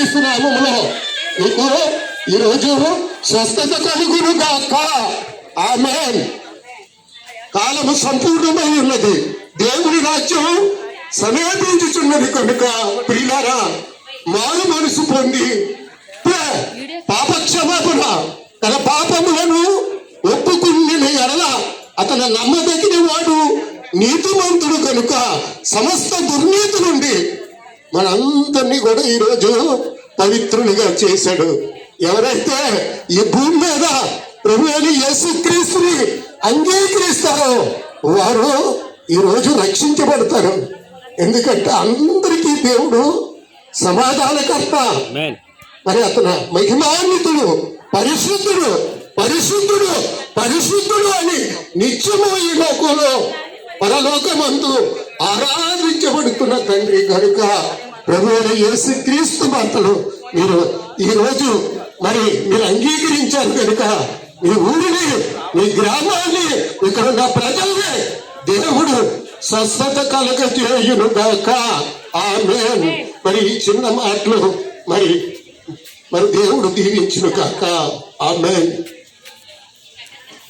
యేసుక్రీస్తు నామములో మీకు ఈరోజు స్వస్థత కలుగును గాక. ఆమేన్. కాలము సంపూర్ణమై ఉన్నది, దేవుని రాజ్యం సమీపించుచున్నది కనుక ప్రియులారా, మారు మనసు పొంది పాప క్షమాపణ, తన పాపములను ఒప్పుకుని ఎడల అతను నమ్మదగిన వాడు, నీతిమంతుడు కనుక సమస్త దుర్నీతి నుండి మనందరినీ కూడా ఈరోజు పవిత్రులుగా చేశాడు. ఎవరైతే ఈ భూమి మీద ప్రభు అయిన యేసుక్రీస్తుని అంగీకరిస్తారో వారు ఈరోజు రక్షించబడతారు. ఎందుకంటే అందరికీ దేవుడు సమాధానకర్త. మరి అతను మహిమాన్వితుడు, పరిశుద్ధుడు, పరిశుద్ధుడు, పరిశుద్ధుడు అని నిత్యము ఈ లోకంలో పరలోకమందు ఆరాధించబడుతున్న తండ్రి కనుక ప్రభు అయిన యేసుక్రీస్తు మాటలు మీరు ఈ రోజు మరి మీరు అంగీకరించారు కనుక మీ ఊరిని, మీ గ్రామాన్ని, ఇక్కడ ఉన్న ప్రజల్ని దేవుడు స్వస్థత కలగజేయును గాక. ఆమేన్. మరి ఈ చిన్న మాటలు మరి దేవుడు దీవించును గాక. ఆమేన్.